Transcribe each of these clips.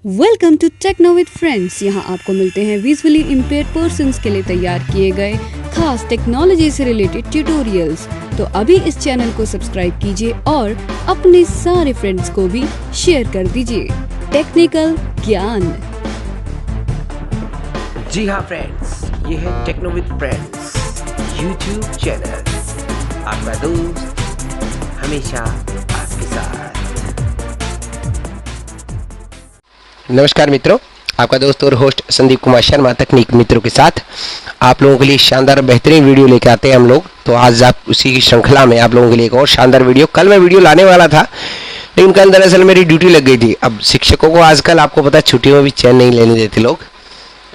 Welcome to Techno with friends. यहाँ आपको मिलते हैं विजुअली इम्पेयर्ड पर्सन्स के लिए तैयार किए गए खास टेक्नोलॉजी से रिलेटेड ट्यूटोरियल्स। तो अभी इस चैनल को सब्सक्राइब कीजिए और अपने सारे फ्रेंड्स को भी शेयर कर दीजिए टेक्निकल ज्ञान। जी हाँ फ्रेंड्स, ये है Techno with friends YouTube channel, आपका दोस्त हमेशा आपके साथ। नमस्कार मित्रों, आपका दोस्त और होस्ट संदीप कुमार शर्मा तकनीक मित्रों के साथ आप लोगों के लिए शानदार बेहतरीन वीडियो लेकर आते हैं हम लोग। तो आज आप उसी की श्रृंखला में आप लोगों के लिए एक और शानदार वीडियो, कल मैं वीडियो लाने वाला था लेकिन कल दरअसल मेरी ड्यूटी लग गई थी। अब शिक्षकों को आजकल आपको पता है छुट्टियों में भी चैन नहीं लेने देते लोग,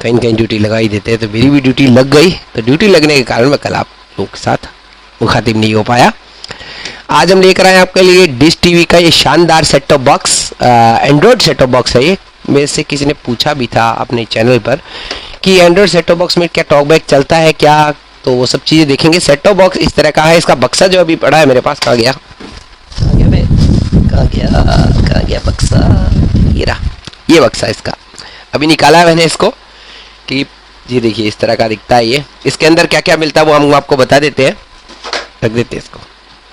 कहीं कहीं ड्यूटी लगा ही देते हैं। तो मेरी भी ड्यूटी लग गई, तो ड्यूटी लगने के कारण मैं कल आप लोगों के साथ मुखातिब नहीं हो पाया। आज हम लेकर आए आपके लिए डिश टीवी का ये शानदार set top box, Android set top box है ये। मेरे से किसी ने पूछा भी था अपने चैनल पर कि एंड्रॉयड सेट टॉप बॉक्स में क्या टॉकबैक चलता है क्या, तो वो सब चीज़ें देखेंगे। सेट टॉप बॉक्स इस तरह का है, इसका बक्सा जो अभी पड़ा है मेरे पास, कहाँ गया बक्सा, ये रहा, ये बक्सा इसका अभी निकाला है मैंने इसको कि ये देखिए इस तरह का दिखता है। ये इसके अंदर क्या क्या मिलता है वो हम आपको बता देते हैं, रख देते हैं इसको,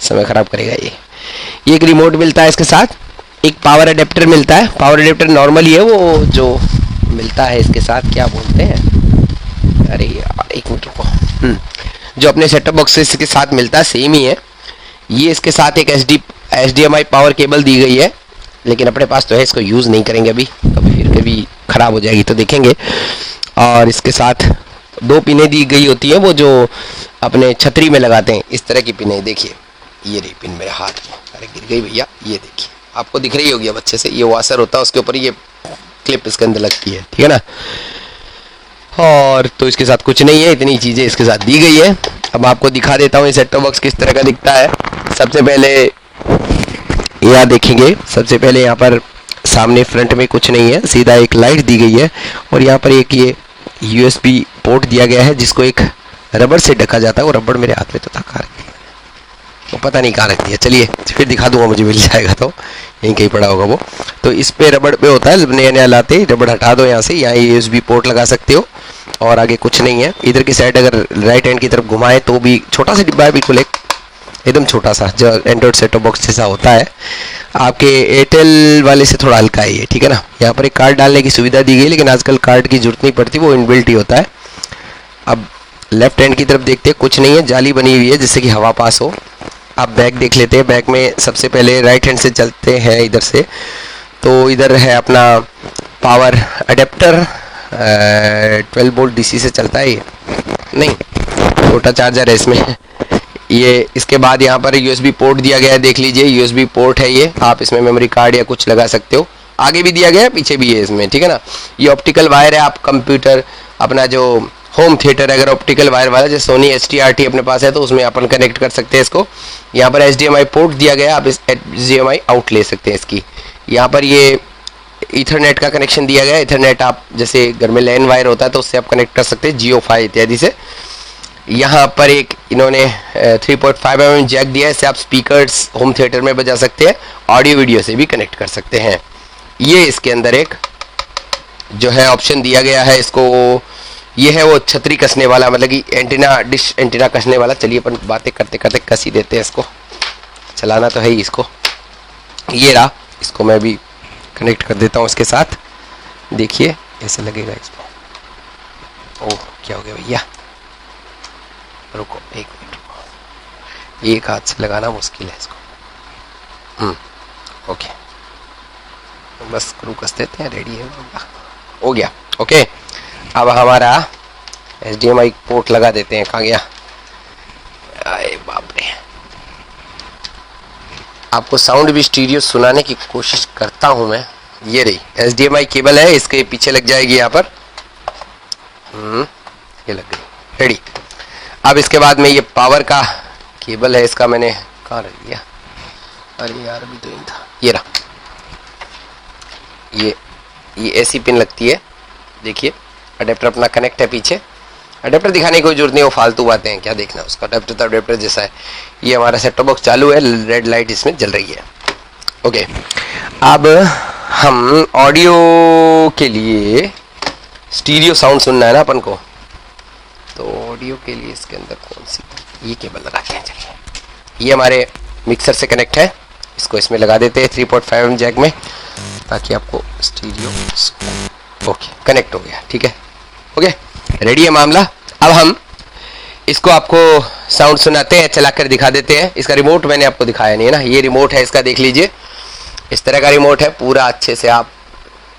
समय खराब करेगा ये एक रिमोट मिलता है इसके साथ, एक पावर अडेप्टर मिलता है। पावर अडेप्टर नॉर्मल ही है, वो जो मिलता है इसके साथ क्या बोलते हैं, अरे यार एक मिनट रुको, जो अपने सेटअप बॉक्स के साथ मिलता है सेम ही है। ये इसके साथ एक HDMI पावर केबल दी गई है, लेकिन अपने पास तो है, इसको यूज़ नहीं करेंगे अभी, कभी ख़राब हो जाएगी तो देखेंगे। और इसके साथ दो पिनें दी गई होती हैं, वो जो अपने छतरी में लगाते हैं, इस तरह की पिनें। देखिए ये रही पिन मेरे हाथ में, अरे गिर गई भैया, ये देखिए आपको दिख रही होगी अब अच्छे से, ये वाशर होता है उसके ऊपर ये क्लिप इसके अंदर लगती है, ठीक है ना। और तो इसके साथ कुछ नहीं है, इतनी चीज़ें इसके साथ दी गई है। अब आपको दिखा देता हूँ ये सेट टॉप बॉक्स किस तरह का दिखता है। सबसे पहले यहाँ देखेंगे, सबसे पहले यहाँ पर सामने फ्रंट में कुछ नहीं है, सीधा एक लाइट दी गई है और यहाँ पर एक ये USB पोर्ट दिया गया है जिसको एक रबड़ से ढका जाता है। वो रबड़ मेरे हाथ में तो था, कहाँ वो पता नहीं कहाँ रख दिया, चलिए फिर दिखा दूंगा, मुझे मिल जाएगा तो यहीं कहीं पड़ा होगा वो। तो इस पे रबड़ पे होता है, नया नया लाते ही रबड़ हटा दो यहाँ से, यहाँ USB पोर्ट लगा सकते हो और आगे कुछ नहीं है। इधर की साइड अगर राइट हैंड की तरफ घुमाए तो भी छोटा सा डिब्बा है, बिल्कुल एकदम छोटा सा, जो एंड्रॉयड सेट टॉप बॉक्स जैसा होता है। आपके एयरटेल वाले से थोड़ा हल्का है ये, ठीक है ना। यहाँ पर एक कार्ड डालने की सुविधा दी गई, लेकिन आजकल कार्ड की जरूरत नहीं पड़ती, वो इनबिल्ट ही होता है। अब लेफ्ट हैंड की तरफ देखते हैं, कुछ नहीं है, जाली बनी हुई है जिससे कि हवा पास हो। आप बैग देख लेते हैं, बैग में सबसे पहले राइट हैंड से चलते हैं इधर से, तो इधर है अपना पावर अडेप्टर, 12 वोल्ट DC से चलता है ये, नहीं छोटा चार्जर है इसमें ये। इसके बाद यहाँ पर USB पोर्ट दिया गया है, देख लीजिए USB पोर्ट है ये, आप इसमें मेमोरी कार्ड या कुछ लगा सकते हो। आगे भी दिया गया है, पीछे भी है इसमें, ठीक है ना। ये ऑप्टिकल वायर है, आप कंप्यूटर अपना जो होम थिएटर अगर ऑप्टिकल वायर वाला जैसे सोनी STRT अपने पास है तो उसमें अपन कनेक्ट कर सकते हैं इसको। यहाँ पर HDMI पोर्ट दिया गया है, आप इस HDMI आउट ले सकते हैं इसकी। यहाँ पर ये ईथरनेट का कनेक्शन दिया गया है, ईथरनेट आप जैसे घर में लैन वायर होता है तो उससे आप कनेक्ट कर सकते हैं, जियो फाई इत्यादि से। यहाँ पर एक इन्होंने 3.5 mm जैक दिया है, इससे आप स्पीकर्स होम थिएटर में बजा सकते हैं, ऑडियो वीडियो से भी कनेक्ट कर सकते हैं। ये इसके अंदर एक जो है ऑप्शन दिया गया है इसको, ये है वो छतरी कसने वाला, मतलब कि एंटीना, डिश एंटीना कसने वाला। चलिए अपन बातें करते करते कस ही देते हैं इसको, चलाना तो है ही इसको। ये रहा, इसको मैं भी कनेक्ट कर देता हूँ इसके साथ, देखिए ऐसे लगेगा इसमें। ओह क्या हो गया भैया, रुको एक मिनट रुको, एक हाथ से लगाना मुश्किल है इसको। ओके, बस स्क्रू कस देते हैं, रेडी है, हो गया। ओके, अब हमारा HDMI पोर्ट लगा देते हैं, कहाँ गया, अरे बाप रे। आपको साउंड भी स्टीरियो सुनाने की कोशिश करता हूं मैं। ये रही HDMI केबल है, इसके पीछे लग जाएगी यहाँ पर, ये लग गई, रेडी। अब इसके बाद में ये पावर का केबल है, इसका मैंने कहाँ रख दिया, अरे यार अभी तो नहीं था, ये रहा। ये ऐसी पिन लगती है, देखिए अडेप्टर अपना कनेक्ट है पीछे। अडेप्टर दिखाने की कोई जरूरत नहीं, वो फालतू बातें हैं, क्या देखना उसका, अडेप्टर तो अडेप्टर जैसा है। ये हमारा सेट टॉप बॉक्स चालू है, रेड लाइट इसमें जल रही है। ओके, अब हम ऑडियो के लिए स्टीरियो साउंड सुनना है ना अपन को, तो ऑडियो के लिए इसके अंदर कौन सी ये केबल लगाते हैं। चलिए, ये हमारे मिक्सर से कनेक्ट है, इसको इसमें लगा देते हैं 3.5 जैक में, ताकि आपको स्टीरियो। ओके, कनेक्ट हो गया, ठीक है, ओके, रेडी है मामला। अब हम इसको आपको साउंड सुनाते हैं, चलाकर दिखा देते हैं। इसका रिमोट मैंने आपको दिखाया नहीं है ना, ये रिमोट है इसका, देख लीजिए, इस तरह का रिमोट है, पूरा अच्छे से आप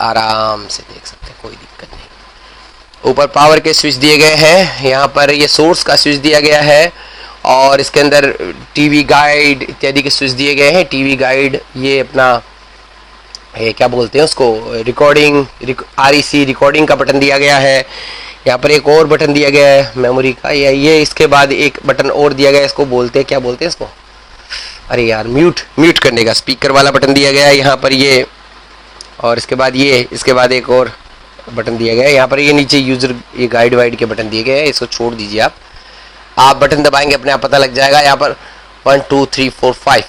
आराम से देख सकते हैं, कोई दिक्कत नहीं। ऊपर पावर के स्विच दिए गए हैं, यहाँ पर ये सोर्स का स्विच दिया गया है, और इसके अंदर टीवी गाइड इत्यादि के स्विच दिए गए हैं। टीवी गाइड, ये अपना ये क्या बोलते हैं उसको, रिकॉर्डिंग, REC रिकॉर्डिंग का बटन दिया गया है। यहाँ पर एक और बटन दिया गया है मेमोरी का, ये इसके बाद एक बटन और दिया गया है, इसको बोलते हैं, क्या बोलते हैं इसको, अरे यार, म्यूट करने का स्पीकर वाला बटन दिया गया है यहाँ पर ये, और इसके बाद ये, इसके बाद एक और बटन दिया गया है यहाँ पर। ये नीचे यूजर ये गाइड वाइड के बटन दिए गए हैं, इसको छोड़ दीजिए आप बटन दबाएंगे अपने आप पता लग जाएगा। यहाँ पर 1 2 3 4 5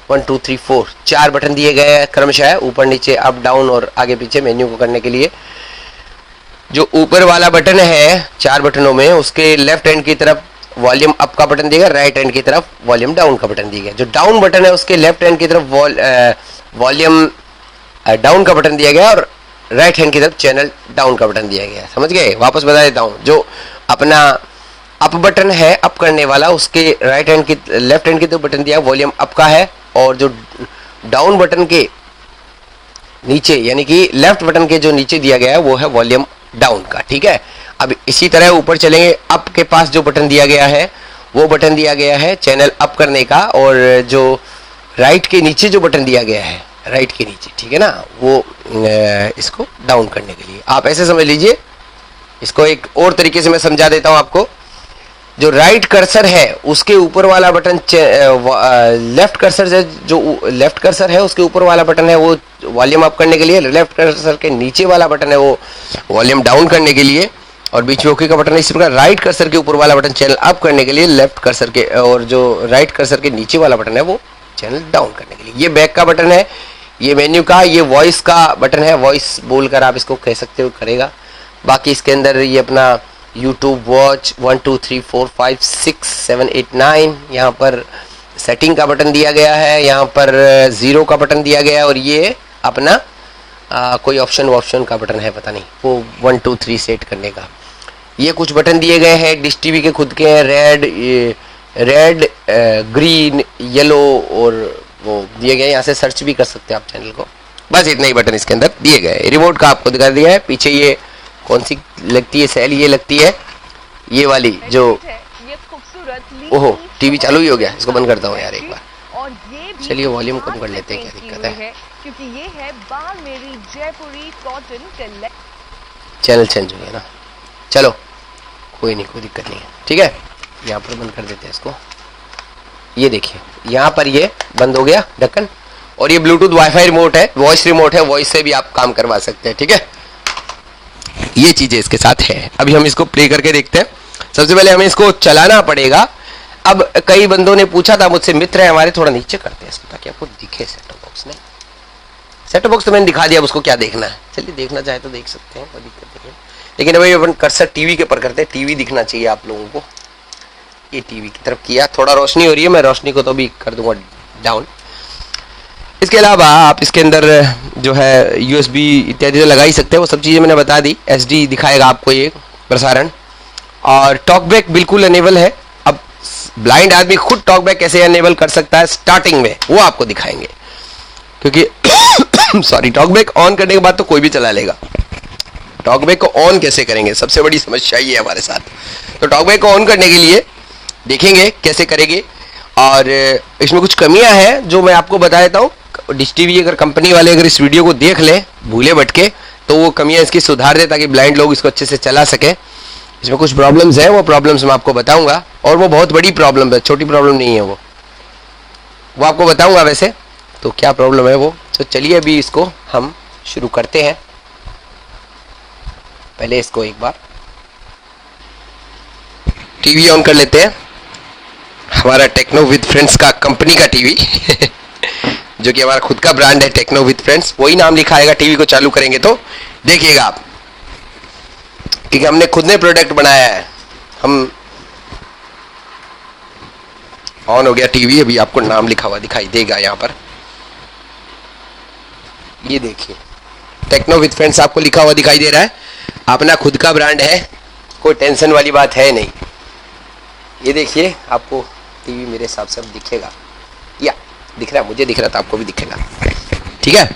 1 2 3 4 4 बटन दिए गए हैं क्रमशः, ऊपर नीचे अप डाउन और आगे पीछे मेन्यू को करने के लिए। जो ऊपर वाला बटन है 4 बटनों में, उसके लेफ्ट हैंड की तरफ वॉल्यूम अप का बटन दिया गया, राइट हैंड की तरफ वॉल्यूम डाउन का बटन दिया गया। जो डाउन बटन है उसके लेफ्ट हैंड की तरफ वॉल्यूम डाउन का बटन दिया गया, और राइट हैंड की तरफ चैनल डाउन का बटन दिया गया। समझ गए? वापस बता देता हूँ, जो अपना अप बटन है अप करने वाला, उसके राइट हैंड की लेफ्ट हैंड की तरफ बटन दिया वॉल्यूम अप का है, और जो डाउन बटन के नीचे यानी कि लेफ्ट बटन के जो नीचे दिया गया है वो है वॉल्यूम डाउन का, ठीक है। अब इसी तरह ऊपर चलेंगे, अप के पास जो बटन दिया गया है वो बटन दिया गया है चैनल अप करने का, और जो राइट के नीचे जो बटन दिया गया है, राइट के नीचे, ठीक है ना, वो इसको डाउन करने के लिए। आप ऐसे समझ लीजिए, इसको एक और तरीके से मैं समझा देता हूं आपको। जो राइट कर्सर है उसके ऊपर वाला बटन, लेफ्ट कर्सर जो लेफ्ट कर्सर है उसके ऊपर वाला बटन है वो वॉल्यूम अप करने के लिए, लेफ्ट कर्सर के नीचे वाला बटन है वो वॉल्यूम डाउन करने के लिए, और बीच में ओके का बटन है। इसी प्रकार राइट कर्सर के ऊपर वाला बटन चैनल अप करने के लिए, लेफ्ट कर्सर के और जो राइट कर्सर के नीचे वाला बटन है वो चैनल डाउन करने के लिए। ये बैक का बटन है, ये मेन्यू का, ये वॉइस का बटन है, वॉइस बोलकर आप इसको कह सकते हो, करेगा। बाकी इसके अंदर ये अपना YouTube वॉच 1 2 3 4 5 6 7 8 9, यहाँ पर सेटिंग का बटन दिया गया है, यहाँ पर 0 का बटन दिया गया है, और ये अपना कोई ऑप्शन का बटन है, पता नहीं, वो 1 2 3 सेट करने का। ये कुछ बटन दिए गए हैं डिश टीवी के खुद के हैं, रेड ग्रीन येलो, और वो दिए गए, यहाँ से सर्च भी कर सकते हैं आप चैनल को। बस इतने ही बटन इसके अंदर दिए गए। रिमोट का आपको दिखा दिया है। पीछे ये कौन सी लगती है सेल, ये लगती है ये वाली जो, ओहो टीवी चालू ही हो गया, इसको बंद करता हूँ यार एक बार। चलिए वॉल्यूम कम कर लेते हैं, क्या दिक्कत है, क्योंकि ये है बाल मेरी जयपुरी कॉटन कलेक्शन। चैनल चेंज हो गया ना, चलो कोई नहीं, कोई दिक्कत नहीं है, ठीक है। यहाँ पर बंद कर देते हैं इसको। ये देखिए यहाँ पर ये बंद हो गया ढक्कन, और ये ब्लूटूथ वाईफाई रिमोट है, वॉइस रिमोट है, वॉइस से भी आप काम करवा सकते हैं, ठीक है। ये चीजें इसके साथ है। अभी हम इसको प्ले करके देखते हैं। सबसे पहले हमें इसको चलाना पड़ेगा। अब कई बंदों ने पूछा था मुझसे, मित्र है हमारे, थोड़ा नीचे करते हैं इसको ताकि आपको दिखे सेट टॉप बॉक्स। नहीं, सेट टॉप बॉक्स तो मैंने दिखा दिया, अब उसको क्या देखना है, चलिए देखना चाहे तो देख सकते हैं, कोई दिक्कत नहीं है। लेकिन अभी अपन कर्सर टीवी के ऊपर करते हैं, टीवी दिखना चाहिए आप लोगों को। ये टीवी की तरफ किया, थोड़ा रोशनी हो रही है, मैं रोशनी को तो भी कर दूंगा डाउन। इसके अलावा आप इसके अंदर जो है USB इत्यादि तो लगा ही सकते हैं, वो सब चीज़ें मैंने बता दी। SD दिखाएगा आपको ये प्रसारण, और टॉकबैक बिल्कुल अनेबल है। अब ब्लाइंड आदमी खुद टॉकबैक कैसे अनेबल कर सकता है स्टार्टिंग में, वो आपको दिखाएंगे, क्योंकि सॉरी, टॉकबैक ऑन करने के बाद तो कोई भी चला लेगा। टॉकबैक को ऑन कैसे करेंगे, सबसे बड़ी समस्या ये है हमारे साथ। तो टॉकबैक को ऑन करने के लिए देखेंगे कैसे करेंगे, और इसमें कुछ कमियां हैं जो मैं आपको बता देता हूँ। डिश टीवी अगर कंपनी वाले अगर इस वीडियो को देख लें भूले भटके, तो वो कमियां इसकी सुधार दे, ताकि ब्लाइंड लोग इसको अच्छे से चला सके। इसमें कुछ प्रॉब्लम्स हैं, वो प्रॉब्लम्स मैं आपको बताऊंगा, और वो बहुत बड़ी प्रॉब्लम है, छोटी प्रॉब्लम नहीं है, वो आपको बताऊंगा वैसे तो क्या प्रॉब्लम है वो। तो चलिए अभी इसको हम शुरू करते हैं। पहले इसको एक बार टीवी ऑन कर लेते हैं, हमारा टेक्नो विद फ्रेंड्स का कंपनी का टीवी जो कि हमारा खुद का ब्रांड है टेक्नो विद फ्रेंड्स, वही नाम लिखा आएगा टीवी को चालू करेंगे तो देखिएगा आप, क्योंकि हमने खुद ने प्रोडक्ट बनाया है। हम ऑन हो गया टीवी, अभी आपको नाम लिखा हुआ दिखाई देगा यहाँ पर, ये देखिए टेक्नो विद फ्रेंड्स आपको लिखा हुआ दिखाई दे रहा है। अपना खुद का ब्रांड है, कोई टेंशन वाली बात है नहीं। ये देखिए आपको टीवी मेरे हिसाब से अब दिखेगा, या दिख रहा है, मुझे दिख रहा था, आपको भी दिखेगा, ठीक है।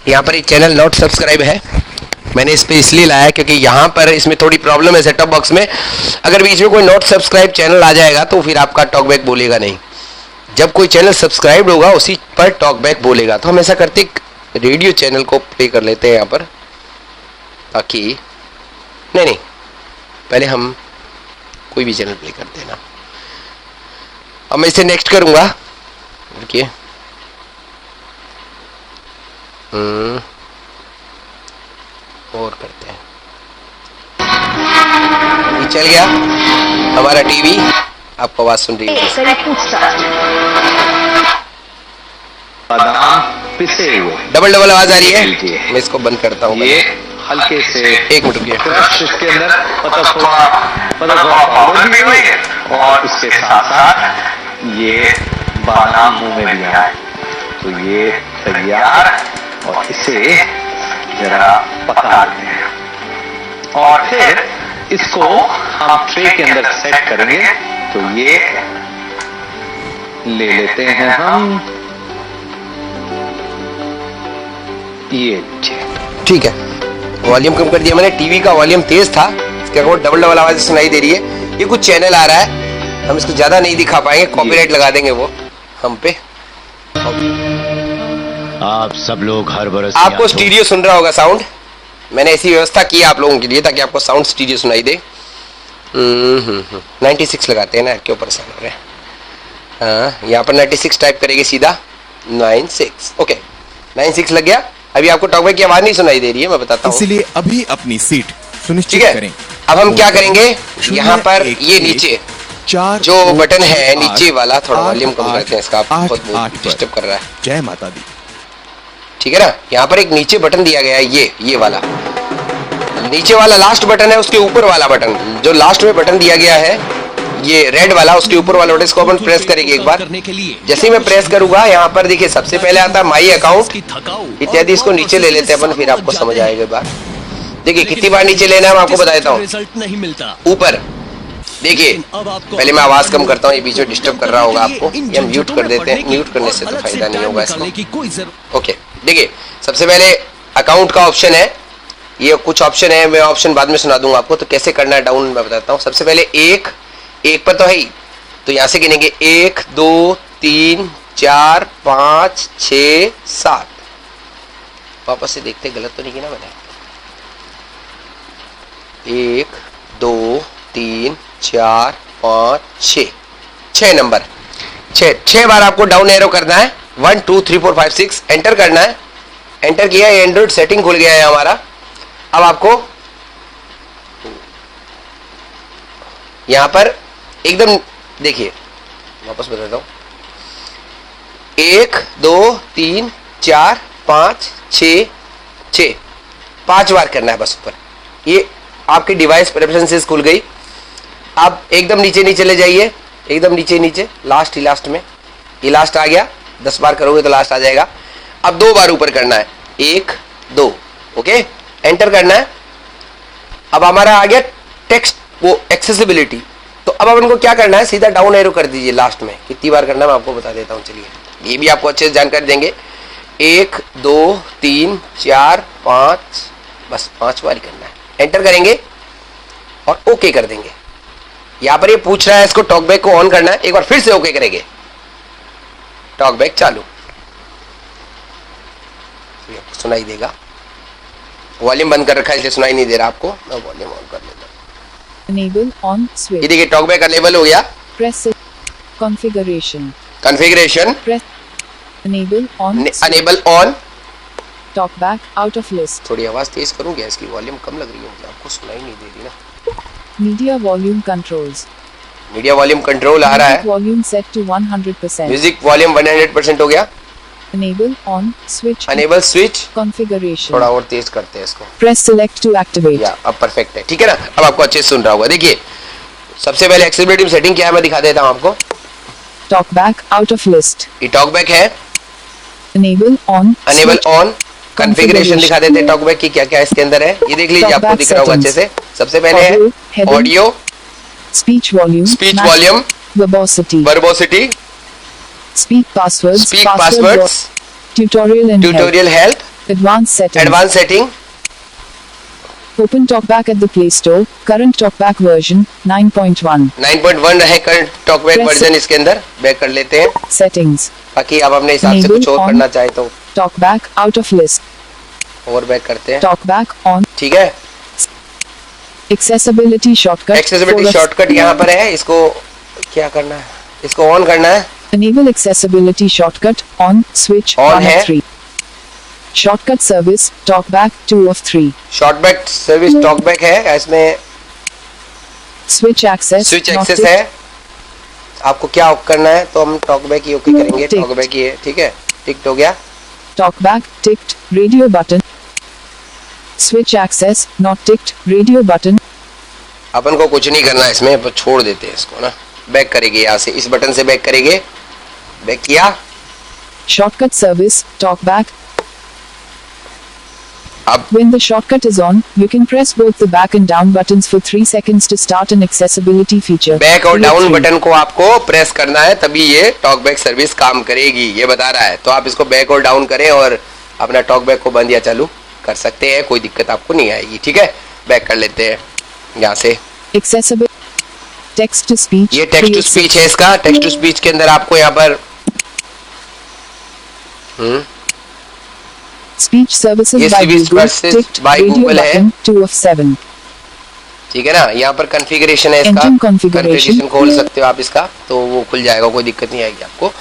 यहाँ पर एक चैनल नॉट सब्सक्राइब है, मैंने इस पे इसलिए लाया क्योंकि यहाँ पर इसमें थोड़ी प्रॉब्लम है सेटअप बॉक्स में। अगर बीच में कोई नॉट सब्सक्राइब चैनल आ जाएगा तो फिर आपका टॉकबैक बोलेगा नहीं। जब कोई चैनल सब्सक्राइब होगा उसी पर टॉकबैक बोलेगा। तो हम ऐसा करते रेडियो चैनल को प्ले कर लेते हैं यहाँ पर, ताकि नहीं पहले हम कोई भी चैनल प्ले करते हैं ना। अब मैं इसे नेक्स्ट करूंगा, देखिए और करते हैं, ये चल गया हमारा टीवी, आपको आवाज सुन रही है। बादाम पिसे हुए डबल डबल आवाज आ रही है, मैं इसको बंद करता हूँ। ये हल्के से एक मिनट रुकिए। क्रश इसके अंदर थोड़ा पाउडर भी हुई है, और उसके साथ साथ ये बादाम मुंह में भी आए। तो ये तैयार, और इसे जरा पका लेते हैं और फिर इसको हम ट्रे के अंदर सेट करेंगे। तो ये ले लेते हैं हम, ये ठीक है, वॉल्यूम कम कर दिया मैंने, टीवी का वॉल्यूम तेज था, इसके अकॉर्ड डबल डबल आवाज सुनाई दे रही है। ये कुछ चैनल आ रहा है, हम इसको ज्यादा नहीं दिखा पाएंगे, कॉपीराइट लगा देंगे वो हम पे। आप सब लोग हर बरस आपको स्टीरियो सुन रहा होगा साउंड, मैंने ऐसी व्यवस्था की है आप लोगों के लिए ताकि आपको साउंड स्टीरियो सुनाई दे। 96 लगाते हैं ना, क्यों परेशान हो रहे हैं। हाँ, यहाँ पर 96 टाइप करेंगे सीधा, 96, ओके 96 लग गया। अभी आपको टॉकबैक की आवाज नहीं सुनाई दे रही है, मैं बताता हूँ, इसलिए अभी अपनी सीट सुनिश्चित ठीक है। करें। अब हम क्या करेंगे, यहाँ पर ये नीचे 4 जो बटन है नीचे वाला, थोड़ा वॉल्यूम कम करते हैं इसका, बहुत डिस्टर्ब कर रहा है। जय माता दी। ठीक है ना, यहाँ पर एक नीचे बटन दिया गया है, ये वाला नीचे वाला लास्ट बटन है, उसके ऊपर वाला बटन जो लास्ट में बटन दिया गया है, ये रेड वाला, उसके ऊपर वाला बटन, इसको अपन प्रेस करेंगे एक बार। जैसे ही मैं प्रेस करूंगा यहाँ पर देखिए सबसे पहले आता है माई अकाउंट इत्यादि, इसको नीचे ले लेते हैं अपन, फिर आपको समझ आएगा बात। देखिए कितनी बार नीचे लेना है मैं आपको बता देता हूँ। ऊपर देखिए, पहले मैं आवाज कम करता हूँ, ये बीच में डिस्टर्ब कर रहा होगा आपको, या म्यूट कर देते हैं, म्यूट करने से तो फायदा नहीं होगा इसको। ओके, देखिए सबसे पहले अकाउंट का ऑप्शन है, ये कुछ ऑप्शन है, मैं ऑप्शन बाद में सुना दूंगा आपको, तो कैसे करना है डाउन मैं बताता हूँ। सबसे पहले एक पर तो है ही, तो यहां से गिनेंगे 1 2 3 4 5 6 7, वापस से देखते गलत तो नहीं गिना मैंने। 1 2 3 4 5 6 नंबर, 6 बार आपको डाउन एरो करना है। 1 2 3 4 5 6 एंटर करना है। एंटर किया, एंड्रॉइड सेटिंग खुल गया है हमारा। अब आपको यहां पर एकदम देखिए, वापस बताता हूं, 1 2 3 4 5 6 5 बार करना है बस ऊपर। ये आपकी डिवाइस प्रेफरेंसेस खुल गई। अब एकदम नीचे नीचे ले जाइए, एकदम नीचे लास्ट में, ये लास्ट आ गया, 10 बार करोगे तो लास्ट आ जाएगा। अब 2 बार ऊपर करना है, 1 2, ओके, एंटर करना है। अब हमारा आ गया टेक्स्ट वो एक्सेसिबिलिटी, तो अब अपन को क्या करना है, सीधा डाउन एरो कर दीजिए लास्ट में। कितनी बार करना है मैं आपको बता देता हूँ, चलिए ये भी आपको अच्छे से जानकारी देंगे। 1 2 3 4 5, बस 5 बार ही करना है। एंटर करेंगे और ओके कर देंगे। यहाँ पर ये पूछ रहा है इसको टॉकबैक को ऑन करना है, एक बार फिर से ओके करेंगे, टॉकबैक चालू, आपको सुनाई देगा। वॉल्यूम बंद कर रखा है इसलिए सुनाई नहीं दे रहा आपको, मैं वॉल्यूम ऑन कर लेता हूं। Enable on switch. ये देखिए टॉकबैक अनेबल हो गया। Press configuration. Configuration Press enable on switch. Enable on. Talkback out of list. थोड़ी आवाज तेज करूंगा, इसकी वॉल्यूम कम लग रही होगी आपको, सुनाई नहीं दे रही ना। Media volume controls. Media volume control आ रहा Music है, volume set to 100%. Music volume 100% हो गया। Enable on switch. Enable switch, Configuration. थोड़ा और तेज करते हैं इसको, Press select to activate. या अब परफेक्ट है, ठीक है ना। अब आपको अच्छे से सुन रहा होगा। देखिए सबसे पहले एक्सेसिबिलिटी में सेटिंग क्या है मैं दिखा देता हूँ आपको। Talk back out of list. ये टॉक बैक है, Enable on. Enable switch. On, configuration दिखा देते हैं टॉक बैक की क्या क्या इसके अंदर है। ये देख लीजिए, Talk आपको back दिख रहा होगा अच्छे से। सबसे पहले है Audio, heading. Audio, Speech volume. Speech match, volume, Verbosity. वर्बोसिटी, Speak passwords. Speak password passwords, Tutorial and help. Tutorial help, Advanced settings. Advance setting. Open TalkBack at the Play Store. Current TalkBack version 9.1. 9.1 है current talk back Press- version, इसके अंदर back कर लेते हैं। Settings. बाकी आप अपने हिसाब से Enable कुछ और on. करना चाहे तो TalkBack out of list. और बैक करते हैं, TalkBack on. ठीक है। Accessibility shortcut. Accessibility 4 of- shortcut यहाँ पर है, इसको क्या करना है, इसको ऑन करना है। Enable accessibility shortcut on switch On 1 है। of 3. Shortcut service TalkBack 2 of 3. Shortcut service talk back है, इसमें Switch access. Switch not access ticked. है। आपको क्या ऑफ करना है, तो हम टॉक बैक ही ओके करेंगे। Ticked. टॉक बैक ही है, ठीक है, टिक हो गया। TalkBack ticked. Radio button. Switch access not ticked. Radio button. अपन को कुछ नहीं करना है इसमें, बस छोड़ देते हैं इसको ना। बैक करेंगे यहाँ से, इस बटन से बैक करेंगे, बैक किया। Shortcut service TalkBack. अब When the shortcut is on, you can press both the back and down buttons for 3 seconds to start an accessibility feature. Back और 3 of डाउन 3. बटन को आपको press करना है, तभी ये टॉक बैक सर्विस काम करेगी, ये बता रहा है। तो आप इसको बैक और डाउन करें और अपना टॉक बैक को बंद या चालू कर सकते हैं, कोई दिक्कत आपको नहीं आएगी, ठीक है। बैक कर लेते हैं यहाँ से। Accessible text to speech. ये टेक्स्ट टू स्पीच है, इसका टेक्स्ट टू स्पीच के अंदर आपको यहाँ पर Speech services ये by speech Google. services Ticked. by Radio Google है। button 2 of 7. ठीक है ना। यहाँ पर कॉन्फ़िगरेशन है इसका, Engine configuration. कॉन्फ़िगरेशन खोल सकते हो आप इसका, तो वो खुल जाएगा, कोई दिक्कत नहीं आएगी आपको।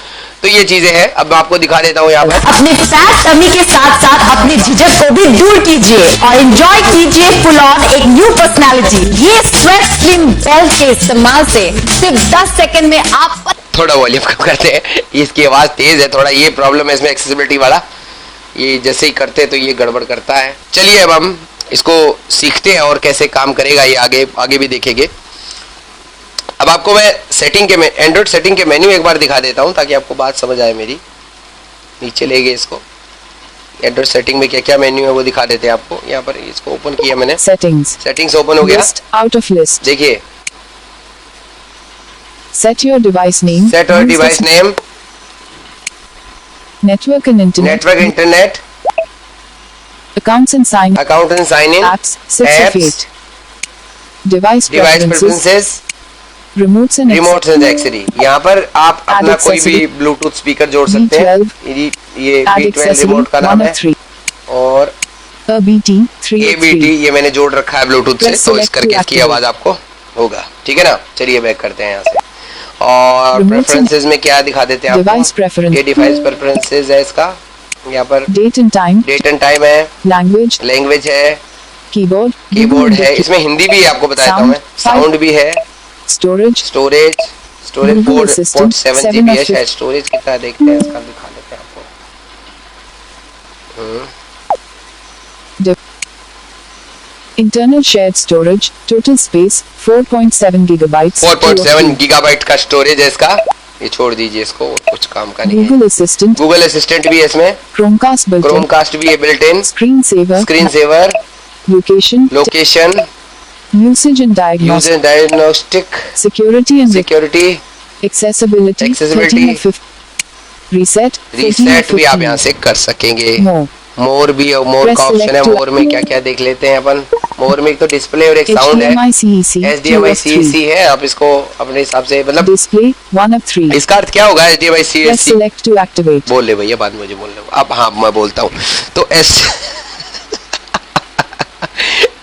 तो ये चीजें हैं। अब मैं आपको दिखा देता हूँ यहाँ पर। अपने फैट टमी के साथ साथ अपनी झिझक को भी दूर कीजिए और एंजॉय कीजिए फुल ऑन एक न्यू पर्सनालिटी। ये स्वेट स्लिम बेल्ट के इस्तेमाल से सिर्फ 10 सेकंड में आप थोड़ा वॉल्यूम कम करते हैं, इसकी आवाज तेज है थोड़ा, ये प्रॉब्लम है इसमें एक्सेसिबिलिटी वाला। ये जैसे ही करते हैं तो ये गड़बड़ करता है। चलिए अब हम इसको सीखते हैं और कैसे काम करेगा ये आगे भी देखेंगे। अब आपको मैं सेटिंग के एंड्रॉइड सेटिंग के मेन्यू एक बार दिखा देता हूं ताकि आपको बात समझ आए मेरी। नीचे ले गए इसको, एंड्रॉइड सेटिंग में क्या क्या मेन्यू है वो दिखा देते हैं आपको। यहाँ पर इसको ओपन किया मैंने, Settings. सेटिंग्स ओपन हो गया। List out of list. देखिए Set your device name. Set और Use device the name, Network and internet. Network internet, Accounts and sign. Account and sign in, Apps 6 of apps, 8. Device device preferences. Preferences, Remotes and remote से accessory. यहाँ पर आप Add अपना कोई भी accessory. Bluetooth speaker जोड़ सकते हैं। ये Add B12 accessory रिमोट का 1 नाम of है 3. और ABT 3 of ABT 3. ये मैंने जोड़ रखा है ब्लूटूथ से, Press तो इस select करके to इसकी activate. आवाज आपको होगा, ठीक है ना। चलिए बैक करते हैं यहाँ से और Remotes and- प्रेफरेंसेस में क्या दिखा देते हैं Device आपको। preference. ये डिवाइस प्रेफरेंसेस है इसका। यहाँ पर Date and time. Date and time है, Language. लैंग्वेज है, Keyboard. कीबोर्ड है, Google इसमें हिंदी भी है आपको बताया था Sound, मैं, साउंड भी है, Storage. Storage Google port Assistant, 7 7 GB of है 50. शायद। स्टोरेज कितना है देखते हैं, इसका दिखा देते हैं आपको। Internal shared storage. Total space 4.7 gigabytes. 4.7 gigabyte का स्टोरेज है इसका। ये छोड़ दीजिए इसको, कुछ काम का नहीं है। Google Assistant. गूगल असिस्टेंट भी है इसमें, Chromecast built-in. क्रोमकास्ट भी है built in, Screensaver. Screensaver, Location. Location, Usage and user diagnostics. Diagnostic, Security and security, accessibility. Accessibility. 13 of 50. Reset. 14 of reset भी आप 15. यहाँ से कर सकेंगे। More. मोर भी है, मोर Press का ऑप्शन है। select to- मोर में क्या क्या देख लेते हैं अपन। मोर में एक तो डिस्प्ले और एक साउंड है, HDMI CEC. 2 HDMI of 3. CEC है। आप इसको अपने हिसाब से मतलब Display 1 of 3. इसका अर्थ क्या होगा HDMI Press CEC? select to activate. बोल ले भैया, बाद में मुझे बोलने दो। अब हाँ मैं बोलता हूँ तो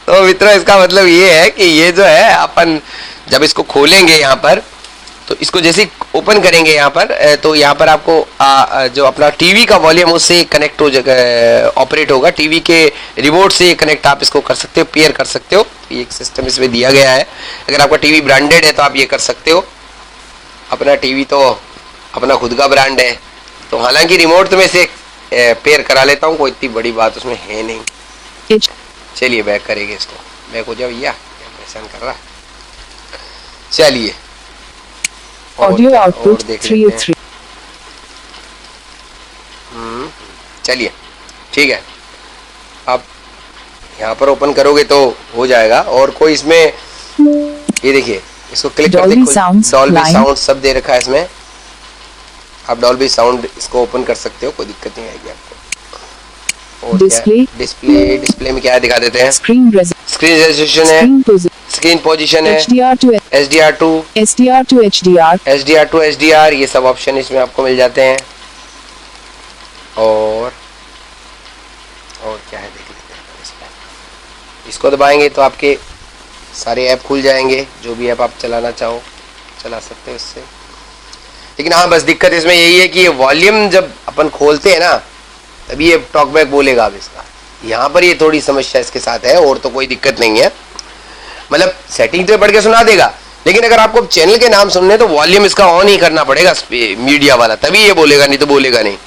तो मित्रों इसका मतलब ये है कि ये जो है अपन जब इसको खोलेंगे यहाँ पर, तो इसको जैसे ओपन करेंगे यहाँ पर, तो यहाँ पर आपको जो अपना टीवी का वॉल्यूम उससे कनेक्ट हो ऑपरेट होगा। टीवी के रिमोट से कनेक्ट आप इसको कर सकते हो, पेयर कर सकते हो। ये एक सिस्टम इसमें दिया गया है। अगर आपका टीवी ब्रांडेड है तो आप ये कर सकते हो। अपना टीवी तो अपना खुद का ब्रांड है, तो हालांकि रिमोट तो मैं से पेयर करा लेता हूँ, कोई इतनी बड़ी बात उसमें है नहीं। चलिए बैक करेंगे इसको, बैक हो जाओ भैया, परेशान कर रहा है। चलिए ऑडियो आउटपुट 303। चलिए ठीक है, अब यहाँ पर ओपन करोगे तो हो जाएगा। और कोई इसमें ये देखिए, इसको क्लिक कर Dolby Sounds Dolby line। Sound सब दे रखा है इसमें। आप डॉल्बी साउंड इसको ओपन कर सकते हो, कोई दिक्कत नहीं आएगी आपको। और डिस्प्ले में क्या है दिखा देते हैं। स्क्रीन रेजोल्यूशन है, स्क्रीन पोजीशन है, HDR2 HDR, ये सब ऑप्शन इसमें आपको मिल जाते हैं। और क्या है देख लेते हैं इसमें। इसको दबाएंगे तो आपके सारे ऐप खुल जाएंगे, जो भी ऐप आप चलाना चाहो चला सकते हो इससे। लेकिन हाँ, बस दिक्कत इसमें यही है कि ये वॉल्यूम जब अपन खोलते हैं ना, तभी ये टॉकबैक बोलेगा। अब इसका यहाँ पर ये थोड़ी समस्या इसके साथ है, और तो कोई दिक्कत नहीं है। मतलब सेटिंग तो पढ़ के सुना देगा, लेकिन अगर आपको चैनल के नाम सुनने तो वॉल्यूम इसका ऑन ही करना पड़ेगा, मीडिया वाला, तभी ये बोलेगा, नहीं तो बोलेगा नहीं।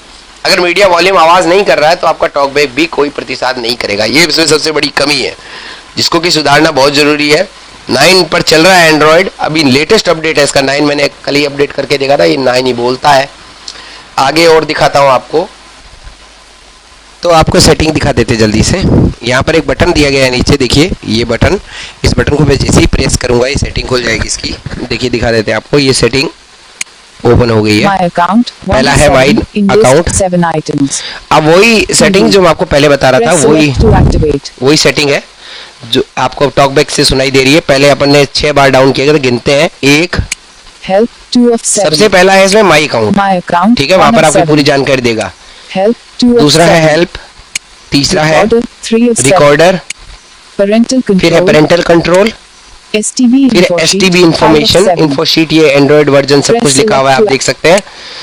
अगर मीडिया वॉल्यूम आवाज नहीं कर रहा है तो आपका टॉकबैक भी कोई प्रतिसाद नहीं करेगा। ये इसमें सबसे बड़ी कमी है, जिसको कि सुधारना बहुत जरूरी है। 9 पर चल रहा है एंड्रॉयड, अभी लेटेस्ट अपडेट है इसका 9, मैंने कल ही अपडेट करके देखा था, ये 9 ही बोलता है। आगे और दिखाता हूँ आपको, तो आपको सेटिंग दिखा देते जल्दी से। यहाँ पर एक बटन दिया गया है नीचे, देखिए ये बटन, इस बटन को मैं जैसे ही प्रेस करूंगा ये सेटिंग खुल जाएगी इसकी। देखिए दिखा देते हैं आपको, ये सेटिंग ओपन हो गई है। पहला है माई अकाउंट, 7 आइटम्स। अब वही सेटिंग जो मैं आपको पहले बता रहा था, वही सेटिंग है जो आपको टॉकबैक से सुनाई दे रही है। पहले अपन ने 6 बार डाउन किया, तो गिनते हैं। 1 हेल्प 2 of 7। सबसे पहला है इसमें माई अकाउंट, ठीक है, वहां पर आपको पूरी जानकारी देगा। दूसरा है हेल्प, तीसरा है रिकॉर्डर, फिर है पेरेंटल कंट्रोल, फिर STB इंफॉर्मेशन, इन्फोशीट, ये एंड्रॉइड वर्जन सब कुछ लिखा हुआ है, आप देख सकते हैं।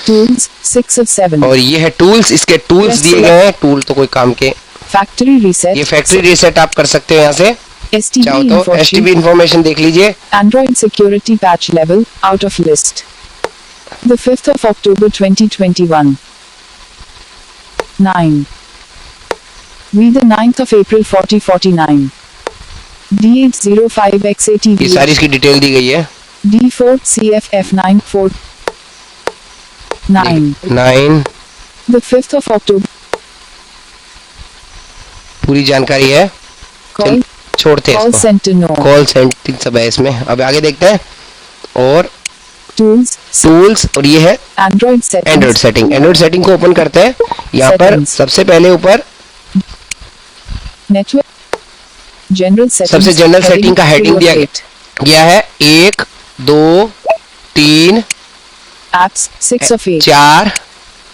Tools 6 of 7। और ये है टूल्स, इसके टूल्स दिए गए हैं। टूल तो कोई काम के, फैक्ट्री रीसेट, ये फैक्ट्री रीसेट आप कर सकते हो यहाँ से, चाहो तो STB इंफॉर्मेशन देख लीजिए। Android security patch level out of list, the 5th of October 2021। 9 we the 9th of April 4049। D805X80, ये सारी इसकी डिटेल दी गई है। D4 CFF94 9 the 5th of October, पूरी जानकारी है। कॉल छोड़ते हैं कॉल इसको, सेंटर नो, कॉल सेंटिंग सब है इसमें। अब आगे देखते हैं। और टूल्स, और ये है एंड्रॉइड सेटिंग। एंड्रॉइड सेटिंग को ओपन करते हैं। यहाँ पर सबसे पहले ऊपर नेटवर्क जनरल सेटिंग, सबसे जनरल सेटिंग का हेडिंग दिया गया है। 1 2 3 एप्स 6 of 8। 4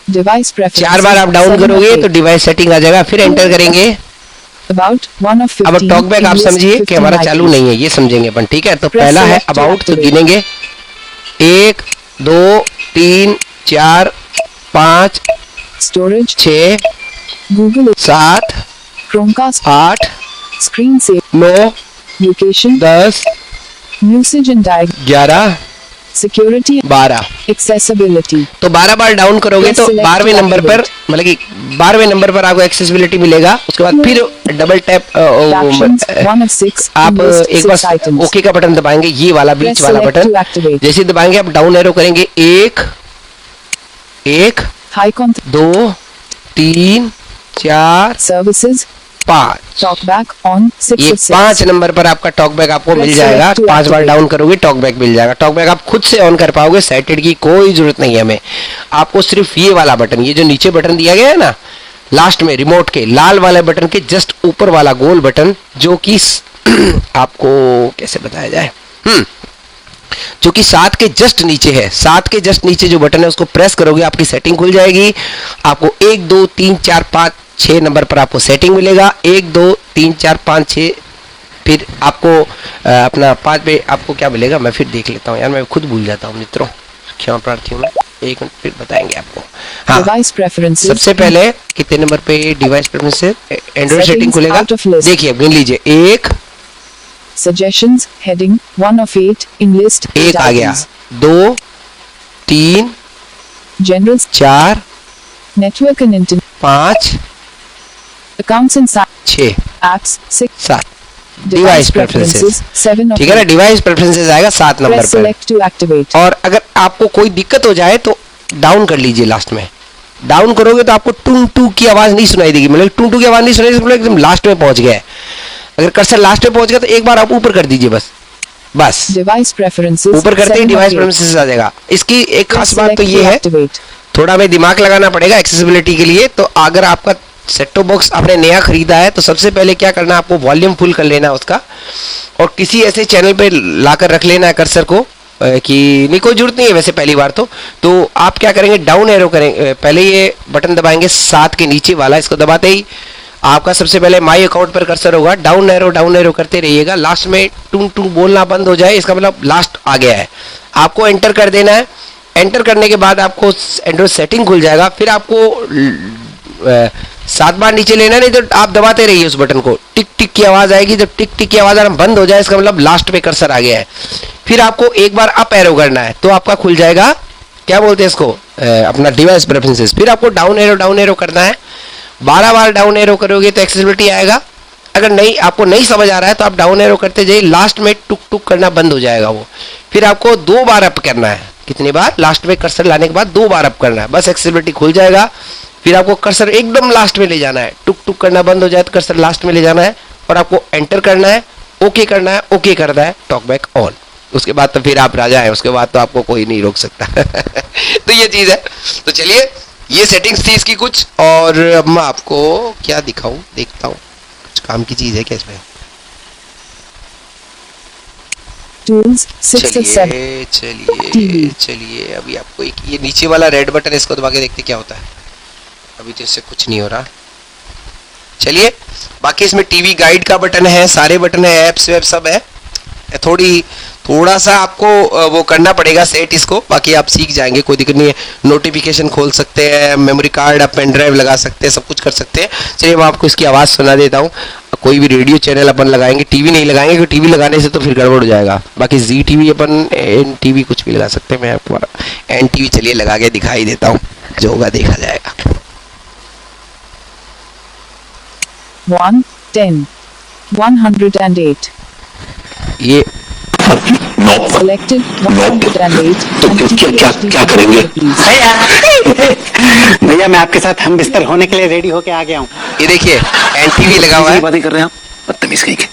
डिवाइस प्रेफरेंस, 4 बार आप डाउन करोगे तो डिवाइस सेटिंग आ जाएगा, फिर एंटर करेंगे। About 1 of 15। अब टॉकबैक आप समझिए कि हमारा चालू नहीं है, ये समझेंगे अपन, ठीक है। तो पहला है अबाउट, तो गिनेंगे 1 2 3 4 5 storage 6 Google 7 Chromecast 8 screen save 9 location 10 usage and 11 security 12। Accessibility, तो 12 बार डाउन करोगे तो 12वें नंबर पर, मतलब कि 12वें नंबर पर आपको एक्सेसिबिलिटी मिलेगा। उसके बाद फिर डबल टैप, 1 of 6। आप एक बार ओके का बटन दबाएंगे, ये वाला बीच वाला बटन जैसे दबाएंगे आप डाउन एरो करेंगे। 1 high can't 2 3 4 services 5। Talkback on 6 ये of 6। 5 नंबर पर आपका टॉकबैक आपको मिल जाएगा। 5 बार डाउन करोगे टॉकबैक मिल जाएगा। टॉकबैक आप खुद से ऑन कर पाओगे, सेटेड की कोई जरूरत नहीं है हमें। आपको सिर्फ ये वाला बटन, ये जो नीचे बटन दिया गया है ना लास्ट में, रिमोट के लाल वाले बटन के जस्ट ऊपर वाला गोल बटन, जो कि आपको कैसे बताया जाए, जो कि 7 के जस्ट नीचे है। 7 के जस्ट नीचे जो बटन है उसको प्रेस करोगे, आपकी सेटिंग खुल जाएगी। आपको 1 2 3 4 5 6 नंबर पर आपको सेटिंग मिलेगा। 1 2 3 4 5 6, फिर आपको अपना 5 पे आपको क्या मिलेगा, मैं फिर देख लेता हूँ यार, मैं खुद भूल जाता हूँ मित्रों, क्षमा प्रार्थी हूँ मैं। 1 मिनट फिर बताएंगे आपको। हाँ, डिवाइस प्रेफरेंसेस सबसे पहले कितने नंबर पे डिवाइस प्रेफरेंसेस एंड्रॉइड सेटिंग खुलेगा, देखिए गिन लीजिए। 1 suggestions heading 1 of 8 in list 1 आ गया। 2 3 general 4 Network and internet. 5 Accounts and 6 apps. 6. 7 Device preferences. 7 of ठीक है ना, डिवाइस प्रेफरेंसेस आएगा 7 नंबर Press पर। select to activate. और अगर आपको कोई दिक्कत हो जाए तो डाउन कर लीजिए, लास्ट में डाउन करोगे तो आपको टूं टू की आवाज नहीं सुनाई देगी, मतलब टूं टू की आवाज नहीं सुनाई देगी, एकदम लास्ट में पहुंच गया है। अगर कर्सर लास्ट में पहुंच गया तो एक बार आप ऊपर कर दीजिए, बस Device preferences. ऊपर करते ही 7 of डिवाइस 8. प्रेफरेंसेस आ जाएगा। इसकी एक Press खास बात select तो ये to है, activate. थोड़ा हमें दिमाग लगाना पड़ेगा एक्सेसिबिलिटी के लिए। तो अगर आपका सेट टॉप बॉक्स आपने नया खरीदा है तो सबसे पहले क्या करना है, आपको वॉल्यूम फुल कर लेना है उसका, और किसी ऐसे चैनल पे लाकर रख लेना है कर्सर को कि नहीं, कोई जरूरत नहीं है वैसे पहली बार तो आप क्या करेंगे, डाउन एरो करेंगे, पहले ये बटन दबाएंगे 7 के नीचे वाला, इसको दबाते ही आपका सबसे पहले माई अकाउंट पर कर्सर होगा, डाउन एरो करते रहिएगा, लास्ट में टूं टूं बोलना बंद हो जाए, इसका मतलब लास्ट आ गया है। आपको एंटर कर देना है, एंटर करने के बाद आपको एंड्रॉइड सेटिंग खुल जाएगा, फिर आपको 7 बार नीचे लेना, नहीं तो आप दबाते रहिए उस बटन को, टिक टिक की आवाज आएगी, जब टिक टिक की आवाज आना बंद हो जाए इसका मतलब लास्ट पे कर्सर आ गया है। फिर आपको एक बार अप एरो करना है तो आपका खुल जाएगा, क्या बोलते हैं इसको, अपना डिवाइस प्रेफरेंसेस। फिर आपको डाउन एरो करना है, 12 बार डाउन एरो करोगे तो एक्सेसिबिलिटी आएगा। अगर नहीं, आपको नहीं समझ आ रहा है तो आप डाउन एरो करते जाइए, लास्ट में टुक टुक करना बंद हो जाएगा वो। फिर आपको 2 बार अप करना है, कितनी बार, लास्ट में कर्सर लाने के बाद 2 बार अप करना है, बस एक्सेसिबिलिटी खुल जाएगा। फिर आपको कर्सर एकदम लास्ट में ले जाना है, टुक टुक करना बंद हो जाए तो कर्सर लास्ट में ले जाना है, और आपको एंटर करना है, ओके करना है, ओके करना है, टॉक बैक ऑन। उसके बाद तो फिर आप राजा हैं, उसके बाद तो आपको कोई नहीं रोक सकता। तो ये चीज है। तो चलिए, ये सेटिंग्स थी इसकी कुछ, और अब मैं आपको क्या दिखाऊं, देखता हूँ कुछ काम की चीज है क्या इसमें। Tools. 6 of 7. चलिए अभी आपको एक ये नीचे वाला रेड बटन, इसको दबा के देखते क्या होता है। अभी तो इससे कुछ नहीं हो रहा। चलिए, बाकी इसमें टीवी गाइड का बटन है, सारे बटन है, एप्स वेब सब है। थोड़ा सा आपको वो करना पड़ेगा सेट इसको, बाकी आप सीख जाएंगे, कोई दिक्कत नहीं है। नोटिफिकेशन खोल सकते हैं, मेमोरी कार्ड, आप पेन ड्राइव लगा सकते हैं, सब कुछ कर सकते हैं। चलिए मैं आपको इसकी आवाज़ सुना देता हूँ। कोई भी रेडियो चैनल अपन लगाएंगे, टीवी नहीं लगाएंगे क्योंकि टीवी लगाने से तो फिर गड़बड़ हो जाएगा। बाकी जी टीवी, अपन एन टीवी कुछ भी लगा सकते हैं। मैं आपको एन टीवी चलिए लगा के दिखाई देता हूँ, जो होगा देखा जाएगा। 1, 10, 108. ये Selected 108. क्या करेंगे? भैया मैं आपके साथ हम बिस्तर होने के लिए रेडी होके आ गया हूँ। ये देखिए एन टीवी लगा हुआ है, बातें कर रहे हैं आप, बदतमीज कहीं के।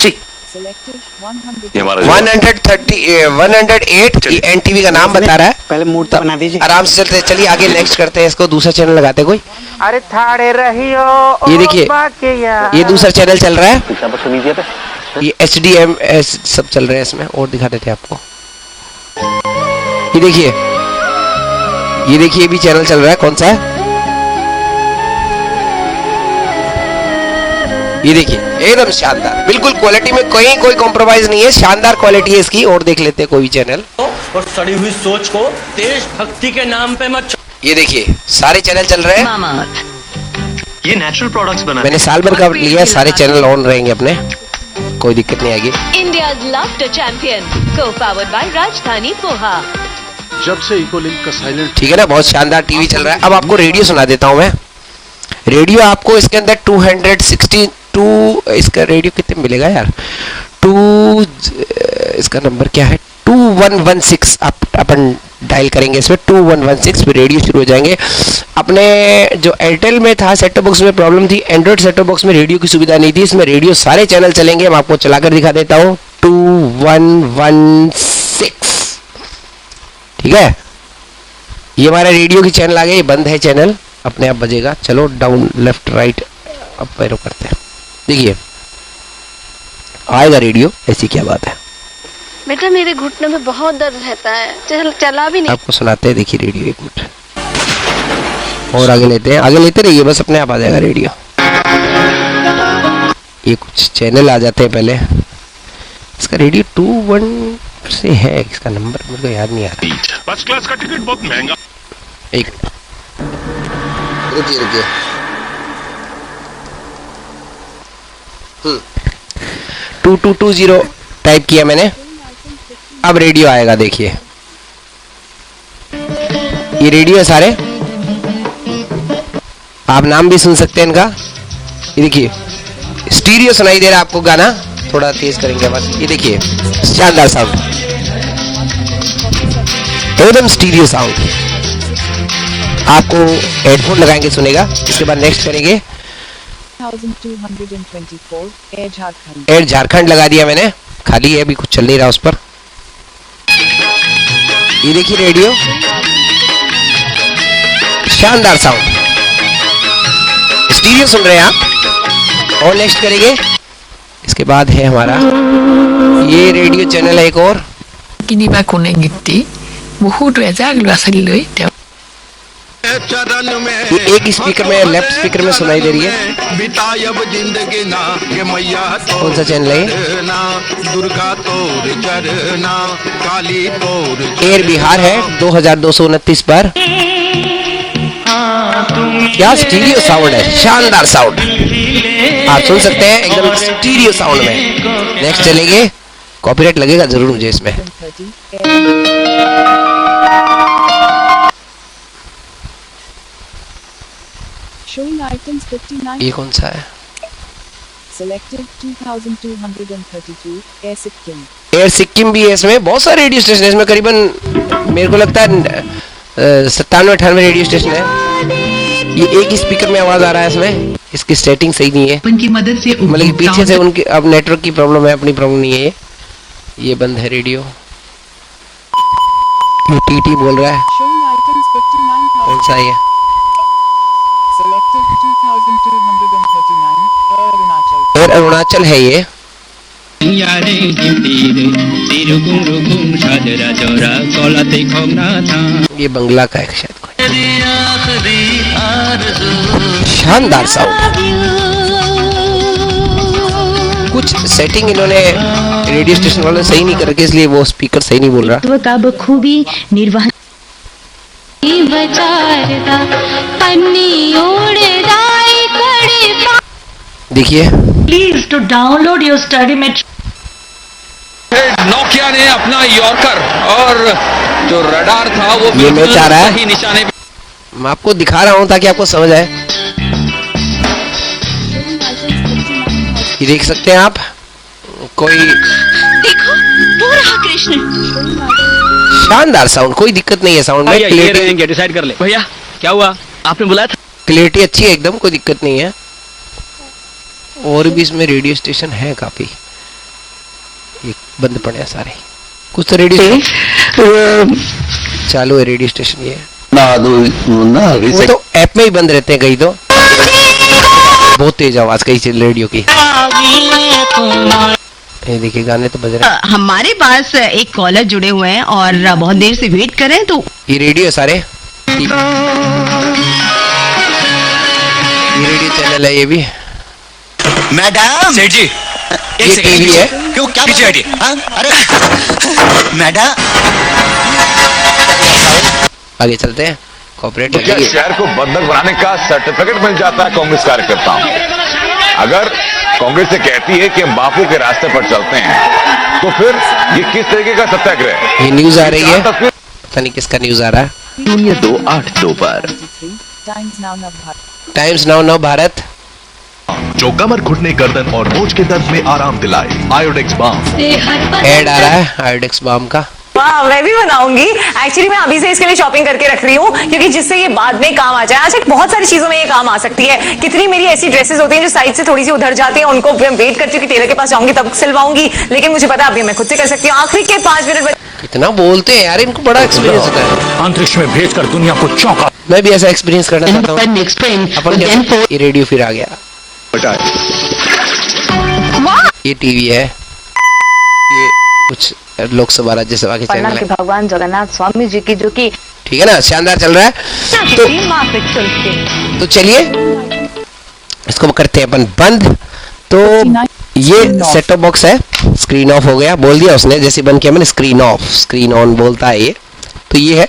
जी, Selected 100. ये हमारा 108 एन टीवी का नाम बता रहा है। पहले मूड तो बना दीजिए। आराम से चलते, चलिए आगे नेक्स्ट करते हैं इसको। दूसरा चैनल लगाते हैं कोई। अरे थाड़े रहियो, ये देखिए, ये दूसरा चैनल चल रहा है, सुनीजिए पे। ये HDMS सब चल रहे हैं इसमें, और दिखा देते हैं आपको। ये देखिए, ये भी चैनल चल रहा है, कौन सा है, ये देखिए, एकदम शानदार, बिल्कुल क्वालिटी में कोई कॉम्प्रोमाइज नहीं है, शानदार क्वालिटी है इसकी। और देख लेते हैं कोई भी चैनल। और सड़ी हुई सोच को देशभक्ति के नाम पे मत। ये देखिए सारे चैनल चल रहे हैं, ये नेचुरल प्रोडक्ट्स बना, मैंने साल भर का लिया, सारे चैनल ऑन रहेंगे अपने, कोई दिक्कत नहीं आएगी। India's laughter champion, co-powered by राजधानी पोहा। जब से इकोलिंक का साइलेंट, ठीक है ना, बहुत शानदार टीवी चल रहा है। अब आपको रेडियो सुना देता हूँ मैं। रेडियो आपको इसके अंदर 262, इसका रेडियो कितने मिलेगा यार, इसका नंबर क्या है, 2116 अपन डायल करेंगे इसमें, 2116 फिर रेडियो शुरू हो जाएंगे। अपने जो एयरटेल में था सेट टॉप बॉक्स में प्रॉब्लम थी, एंड्रॉइड सेट टॉप बॉक्स में रेडियो की सुविधा नहीं थी, इसमें रेडियो सारे चैनल चलेंगे। मैं आपको चलाकर दिखा देता हूँ, 2116, ठीक है। ये हमारा रेडियो की चैनल आ गया, ये बंद है चैनल, अपने आप बजेगा। चलो down left right up arrow करते हैं, देखिए आएगा रेडियो, ऐसी क्या बात है। बेटा मेरे घुटने में बहुत दर्द रहता है, चला भी नहीं। आपको सुनाते हैं, देखिए रेडियो, एक मिनट और आगे लेते हैं, आगे लेते रहिए, बस अपने आप आ जाएगा रेडियो। ये कुछ चैनल आ जाते हैं पहले, इसका रेडियो 21 से है, इसका नंबर मेरे को याद नहीं आ रहा। फर्स्ट क्लास का टिकट बहुत महंगा। एक रुकिए 2220 टाइप किया मैंने, अब रेडियो आएगा, देखिए ये रेडियो है सारे, आप नाम भी सुन सकते हैं इनका। ये देखिए स्टीरियो सुनाई दे रहा है आपको गाना, थोड़ा तेज करेंगे बस। ये देखिए शानदार साउंड, एकदम स्टीरियो साउंड, आपको हेडफोन लगाएंगे सुनेगा। इसके बाद नेक्स्ट करेंगे 1224 एयर झारखंड। एयर झारखंड लगा दिया मैंने, खाली है अभी, कुछ चल नहीं रहा उस पर। ये देखिए रेडियो, शानदार साउंड, स्टीरियो सुन रहे हैं आप। और नेक्स्ट करेंगे, इसके बाद है हमारा ये रेडियो चैनल है एक और। কিনিবা কোনে গীতটি বহুত এজাক ল'ৰা ছোৱালীলৈ তেওঁ ये एक स्पीकर में, लेफ्ट स्पीकर में सुनाई दे रही है। कौन सा चैनल है? एयर बिहार है 2229 पर। क्या स्टीरियो साउंड है, शानदार साउंड, आप सुन सकते हैं एकदम स्टीरियो साउंड में। नेक्स्ट चलेंगे, कॉपीराइट लगेगा जरूर मुझे इसमें। showing items 59 ये कौन सा है? selected 2232 air Sikkim. Air Sikkim भी है इसमें, बहुत सारे रेडियो स्टेशन है इसमें, करीबन मेरे को लगता है 97-98 रेडियो स्टेशन है। ये एक ही स्पीकर में आवाज आ रहा है इसमें, इसकी सेटिंग सही नहीं है, उनकी मदद से मतलब कि पीछे से उनकी अब नेटवर्क की प्रॉब्लम है, अपनी प्रॉब्लम नहीं है। ये बंद है रेडियो, ये टीटी बोल रहा है। showing items 59,000 कौन सा है ये? selected 2239 air Arunachal. Air Arunachal है ये। ये बंगला का है शायद कोई। शानदार साउंड, कुछ सेटिंग इन्होंने रेडियो स्टेशन वालों ने सही नहीं कर रखी, इसलिए वो स्पीकर सही नहीं बोल रहा। कब खूबी निर्वाह देखिए please to download your study mate. Nokia ने अपना यॉर्कर और जो रडार था वो ये मैच आ रहा है, सही निशाने मैं आपको दिखा रहा हूं ताकि आपको समझ आए। ये देख सकते हैं आप, कोई देखो वो रहा कृष्ण। शानदार साउंड, कोई दिक्कत नहीं है साउंड में। रहेंगे, डिसाइड कर ले। भैया क्या हुआ, आपने बुलाया था? क्लियरिटी अच्छी है एकदम, कोई दिक्कत नहीं है। और भी इसमें रेडियो स्टेशन है काफी, ये बंद पड़े हैं सारे, कुछ तो रेडियो चालू है रेडियो स्टेशन। ये वो तो ऐप में ही बंद रहते हैं कहीं, तो बहुत तेज आवाज कहीं रेडियो की। ये देखिए गाने तो बज रहे हैं। हमारे पास एक कॉलर जुड़े हुए हैं और बहुत देर से वेट कर रहे हैं, तो ये रेडियो है सारे, ये रेडियो चैनल है ये भी। मैडम सेठ जी ये टीवी है। क्यों, क्या पीछे हटिए? अरे मैडम आगे चलते हैं, कॉर्पोरेट क्या शहर को बंधक बनाने का सर्टिफिकेट मिल जाता है कांग्रेस कार्यकर्ताओं? अगर कांग्रेस से कहती है कि हम बापू के रास्ते पर चलते हैं, तो फिर ये किस तरीके का सत्याग्रह? ये न्यूज आ रही है, पता नहीं किसका न्यूज आ रहा है। 0282 पर टाइम्स नाउ भारत, जो कमर घुटने गर्दन और मोच के दर्द में आराम दिलाए। आयोडेक्स बाम ऐड आ रहा है आयोडेक्स बाम का। वाह, मैं भी बनाऊंगी। एक्चुअली मैं अभी से इसके लिए शॉपिंग करके रख रही हूँ, क्योंकि जिससे ये बाद में काम आ जाए। आज बहुत सारी चीजों में ये काम आ सकती है। कितनी मेरी ऐसी ड्रेसेस होती हैं जो साइड से थोड़ी सी उधर जाती हैं, उनको मैं वेट करती हूँ कि टेलर के पास जाऊंगी तब सिलवाऊंगी, लेकिन मुझे पता अभी मैं खुद से कर सकती हूँ। आखिरी के 5 मिनट कितना बोलते हैं यार, इनको बड़ा एक्सपीरियंस होता है। अंतरिक्ष में भेजकर दुनिया को चौंका। मैं भी ऐसा एक्सपीरियंस करना चाहता हूँ। अपन ये रेडियो फिर आ गया, ये टीवी है, ये कुछ लोकसभा राज्यसभा के चैनल है। भगवान जगन्नाथ स्वामी जी की, जो कि ठीक है ना, शानदार चल रहा है। तो चलिए इसको करते हैं अपन बंद। तो ये सेट टॉप बॉक्स है, स्क्रीन ऑफ हो गया, बोल दिया उसने, जैसे बंद किया मैंने स्क्रीन ऑफ, स्क्रीन ऑन बोलता है ये। तो ये है,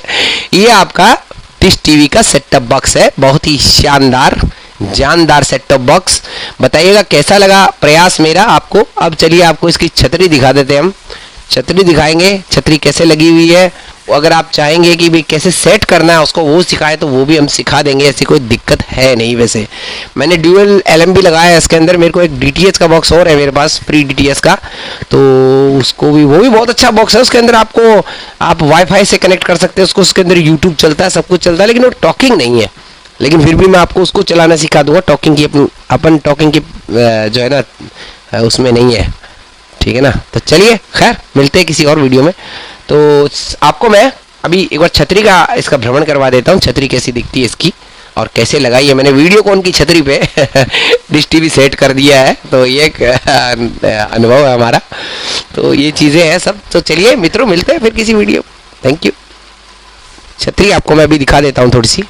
ये आपका डिश टीवी का सेट टॉप बॉक्स है, बहुत ही शानदार जानदार सेट टॉप बॉक्स। बताइएगा कैसा लगा प्रयास मेरा आपको। अब चलिए आपको इसकी छतरी दिखा देते हैं हम। छतरी दिखाएंगे, छतरी कैसे लगी हुई है। अगर आप चाहेंगे कि भाई कैसे सेट करना है उसको वो सिखाए तो वो भी हम सिखा देंगे, ऐसी कोई दिक्कत है नहीं। वैसे मैंने ड्यूअल LMB लगाया है इसके अंदर, मेरे को एक DTH का बॉक्स और है मेरे पास, प्री DTH का, तो उसको भी, वो भी बहुत अच्छा बॉक्स है। उसके अंदर आपको आप वाईफाई से कनेक्ट कर सकते हैं उसको, उसके अंदर यूट्यूब चलता है, सब कुछ चलता है, लेकिन वो टॉकिंग नहीं है। लेकिन फिर भी मैं आपको उसको चलाना सिखा दूंगा। टॉकिंग की अपन टॉकिंग की जो है ना उसमें नहीं है, ठीक है ना। तो चलिए खैर मिलते हैं किसी और वीडियो में। तो आपको मैं अभी एक बार छतरी का इसका भ्रमण करवा देता हूँ, छतरी कैसी दिखती है इसकी और कैसे लगाई है। मैंने वीडियो कॉन की छतरी पे डिश टीवी सेट कर दिया है, तो ये एक अनुभव है हमारा। तो ये चीज़ें हैं सब। तो चलिए मित्रों मिलते हैं फिर किसी वीडियो। Thank you. छतरी आपको मैं अभी दिखा देता हूँ थोड़ी सी।